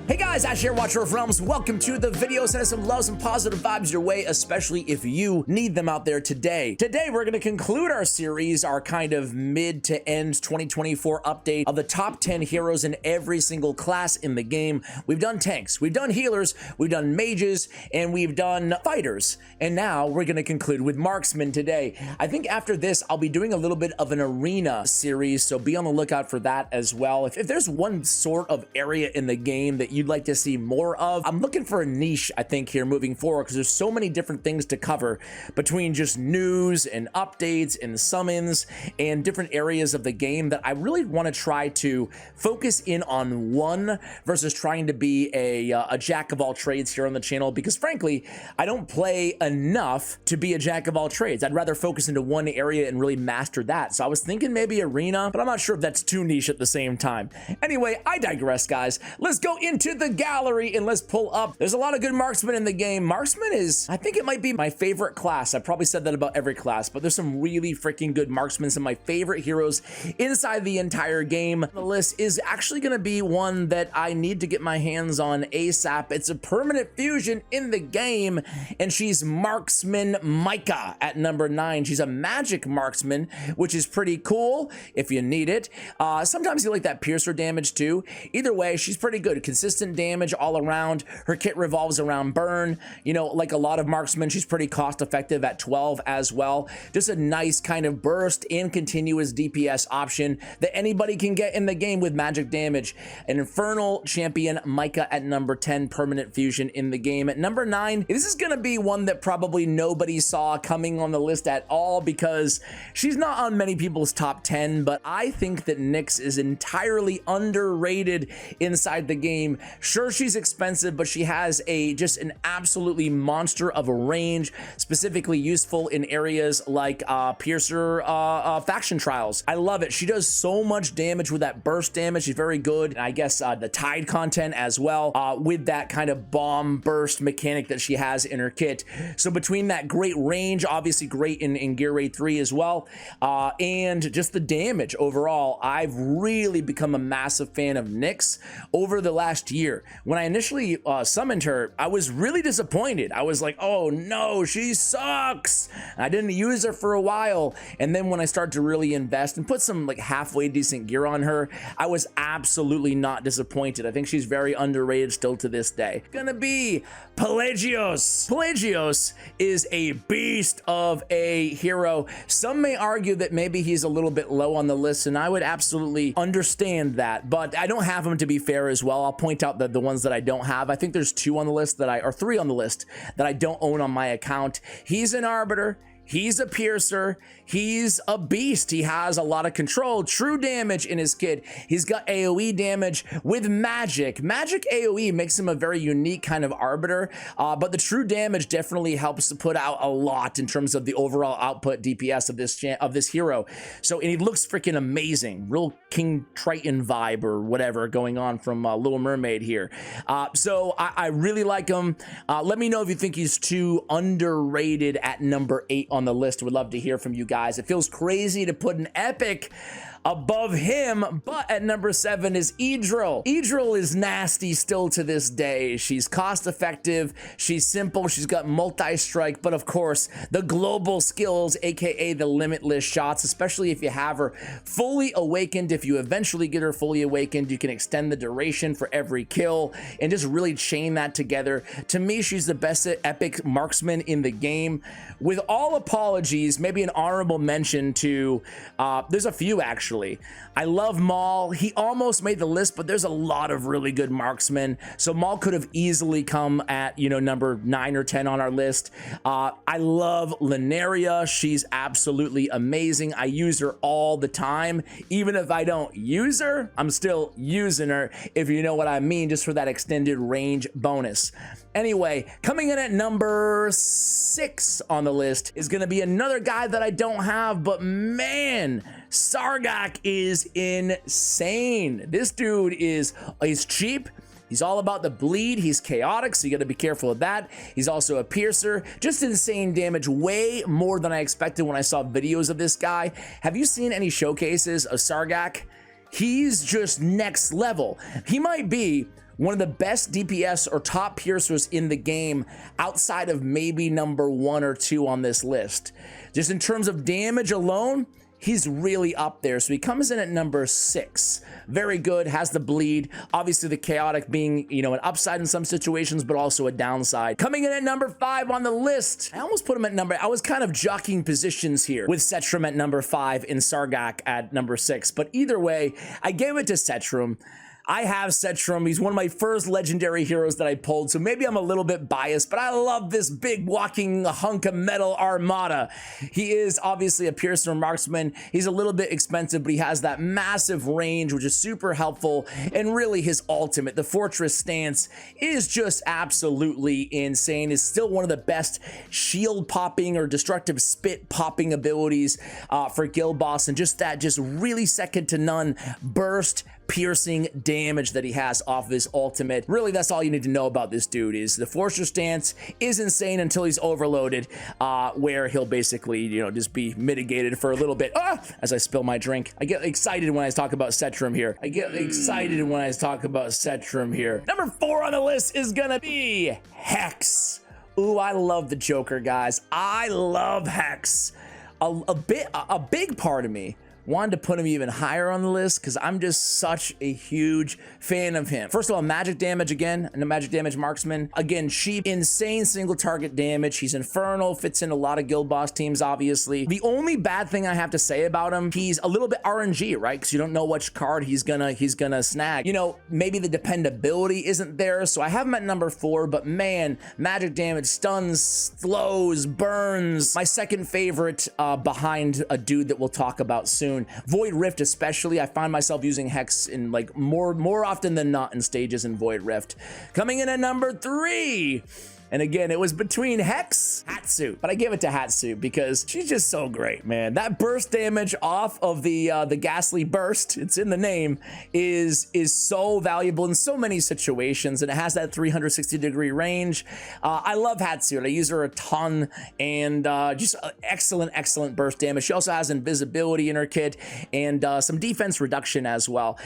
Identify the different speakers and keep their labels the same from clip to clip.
Speaker 1: Hey guys, Ash here, Watcher of Realms. Welcome to the video. Send us some love, some positive vibes your way, especially if you need them out there today. Today, we're going to conclude our series, our kind of mid to end 2024 update of the top 10 heroes in every single class in the game. We've done tanks, we've done healers, we've done mages, and we've done fighters. And now we're going to conclude with marksmen today. I think after this, I'll be doing a little bit of an arena series, so be on the lookout for that as well. If there's one sort of area in the game that you'd like to see more of, I'm looking for a niche, I think, here moving forward, because there's so many different things to cover between just news and updates and summons and different areas of the game that I really want to try to focus in on one versus trying to be a jack of all trades here on the channel, because frankly, I don't play enough to be a jack of all trades. I'd rather focus into one area and really master that. So I was thinking maybe arena, but I'm not sure if that's too niche at the same time. Anyway, I digress, guys. Let's go into the gallery and let's pull up. There's a lot of good marksmen in the game. Marksman is, I think it might be my favorite class. I probably said that about every class, but there's some really freaking good marksmen, some of my favorite heroes inside the entire game. The list is actually going to be one that I need to get my hands on ASAP. It's a permanent fusion in the game, and she's Marksman Micah at number 9. She's a magic marksman, which is pretty cool if you need it. Sometimes you like that piercer damage too. Either way, she's pretty good. Consistent damage all around. Her kit revolves around burn. You know, like a lot of marksmen, she's pretty cost effective at 12 as well. Just a nice kind of burst and continuous DPS option that anybody can get in the game with magic damage. An infernal champion Micah at number 10, permanent fusion in the game. At number 9, this is going to be one that probably nobody saw coming on the list at all, because she's not on many people's top 10, but I think that Nyx is entirely underrated inside the game. Sure, she's expensive, but she has just an absolutely monster of a range, specifically useful in areas like piercer faction trials. I love it. She does so much damage with that burst damage. She's very good. And I guess the tide content as well, with that kind of bomb burst mechanic that she has in her kit. So between that great range, obviously great in gear rate 3 as well, and just the damage overall, I've really become a massive fan of Nyx over the last year. When I initially summoned her, I was really disappointed. I was like, oh no, she sucks. I didn't use her for a while. And then when I started to really invest and put some like halfway decent gear on her, I was absolutely not disappointed. I think she's very underrated still to this day. Gonna be Pelagios. Pelagios is a beast of a hero. Some may argue that maybe he's a little bit low on the list, and I would absolutely understand that, but I don't have him, to be fair, as well. I'll point out that the ones that I don't have, I think there's 2 on the list that or 3 on the list that I don't own on my account. He's an arbiter. He's a piercer. He's a beast. He has a lot of control, true damage in his kit. He's got AoE damage with magic. Magic AoE makes him a very unique kind of arbiter, but the true damage definitely helps to put out a lot in terms of the overall output DPS of this hero. So, and he looks freaking amazing. Real King Triton vibe or whatever going on from Little Mermaid here. So I really like him. Let me know if you think he's too underrated at number 8 on the list. Would love to hear from you guys. It feels crazy to put an epic above him, but at number 7 is Idril. Idril is nasty still to this day. She's cost effective, she's simple, she's got multi-strike, but of course the global skills, aka the limitless shots, especially if you have her fully awakened. If you eventually get her fully awakened, you can extend the duration for every kill and just really chain that together. To me, she's the best epic marksman in the game. With all apologies, maybe an honorable mention to there's a few actually. I love Maul. He almost made the list, but there's a lot of really good marksmen. So Maul could have easily come at, you know, number 9 or 10 on our list. I love Lineria. She's absolutely amazing. I use her all the time. Even if I don't use her, I'm still using her, if you know what I mean, just for that extended range bonus. Anyway, coming in at number 6 on the list is going to be another guy that I don't have, but man, Sargak is insane. This dude he's cheap. He's all about the bleed. He's chaotic, so you got to be careful of that. He's also a piercer. Just insane damage, way more than I expected when I saw videos of this guy. Have you seen any showcases of Sargak? He's just next level. He might be one of the best DPS or top piercers in the game outside of maybe number 1 or 2 on this list. Just in terms of damage alone, he's really up there. So he comes in at number 6. Very good, has the bleed. Obviously the chaotic being, you know, an upside in some situations, but also a downside. Coming in at number 5 on the list. I almost put him at I was kind of jockeying positions here with Setrum at number 5 and Sargak at number 6. But either way, I gave it to Setrum. I have Setrum. He's one of my first legendary heroes that I pulled, so maybe I'm a little bit biased, but I love this big walking hunk of metal armada. He is obviously a piercer marksman. He's a little bit expensive, but he has that massive range, which is super helpful, and really his ultimate, the Fortress Stance, is just absolutely insane. It's still one of the best shield popping or destructive spit popping abilities for Guild Boss, and just that really second to none burst piercing damage that he has off of his ultimate. Really, that's all you need to know about this dude. Is the Fortress Stance is insane until he's overloaded, where he'll basically, you know, just be mitigated for a little bit. As I spill my drink, I get excited when I talk about Setrum here. Number 4 on the list is gonna be Hex. Ooh, I love the Joker, guys. I love Hex. A big part of me wanted to put him even higher on the list because I'm just such a huge fan of him. First of all, magic damage again, and the magic damage marksman. Again, cheap, insane single target damage. He's infernal, fits in a lot of Guild Boss teams, obviously. The only bad thing I have to say about him, he's a little bit RNG, right? Because you don't know which card he's gonna snag. You know, maybe the dependability isn't there, so I have him at number 4, but man, magic damage, stuns, slows, burns. My second favorite behind a dude that we'll talk about soon. Void Rift especially, I find myself using Hex in like more often than not in stages in Void Rift. Coming in at number 3. And again, it was between Hex, Hatsuit, but I give it to Hatsuit because she's just so great, man. That burst damage off of the ghastly burst, it's in the name, is so valuable in so many situations, and it has that 360-degree range. I love Hatsuit. I use her a ton, and just excellent burst damage. She also has invisibility in her kit and some defense reduction as well.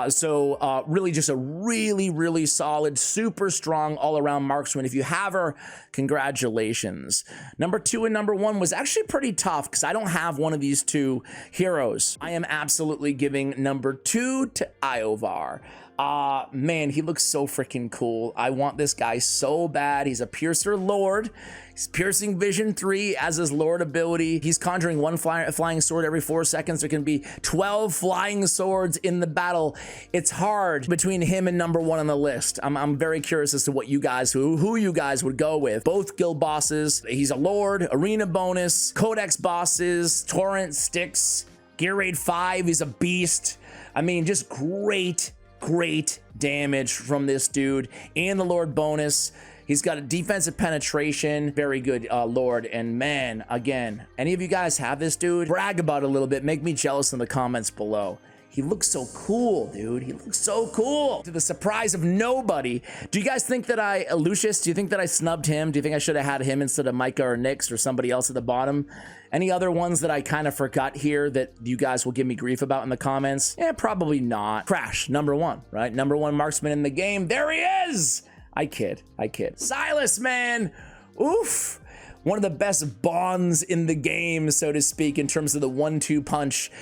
Speaker 1: So really just a really solid, super strong all-around marksman. If you have her, congratulations. Number 2 and number 1 was actually pretty tough because I don't have one of these two heroes. I am absolutely giving number 2 to Iovar. Man, he looks so freaking cool. I want this guy so bad. He's a Piercer Lord. He's Piercing Vision 3 as his Lord ability. He's conjuring 1 flying sword every 4 seconds. There can be 12 flying swords in the battle. It's hard between him and number 1 on the list. I'm very curious as to what you guys, who you guys would go with. Both guild bosses. He's a Lord, arena bonus, codex bosses, torrent sticks, gear raid 5. He's a beast. I mean, just great damage from this dude, and the Lord bonus. He's got a defensive penetration, very good Lord. And man, again, any of you guys have this dude? Brag about it a little bit, make me jealous in the comments below. He looks so cool, dude. He looks so cool. To the surprise of nobody. Do you guys think that Lucius, do you think that I snubbed him? Do you think I should have had him instead of Micah or Nyx or somebody else at the bottom? Any other ones that I kind of forgot here that you guys will give me grief about in the comments? Yeah, probably not. Crash, number 1, right? Number 1 marksman in the game. There he is. I kid. Silas, man. Oof. One of the best bonds in the game, so to speak, in terms of the 1-2 punch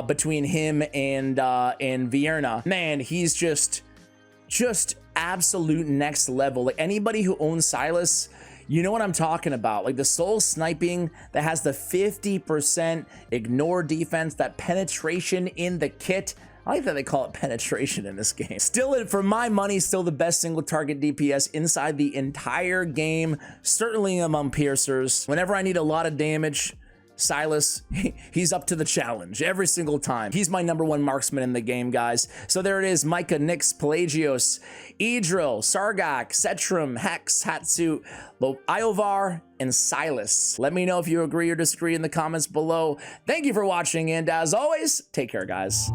Speaker 1: between him and Vierna. Man, he's just absolute next level. Like, anybody who owns Silas, you know what I'm talking about. Like the soul sniping that has the 50% ignore defense, that penetration in the kit. I like that they call it penetration in this game. Still, for my money, still the best single target DPS inside the entire game. Certainly among piercers. Whenever I need a lot of damage, Silas, he's up to the challenge every single time. He's my number 1 marksman in the game, guys. So there it is. Micah, Nyx, Pelagios, Idril, Sargak, Setrum, Hex, Hatsuit, Iovar, and Silas. Let me know if you agree or disagree in the comments below. Thank you for watching, and as always, take care, guys.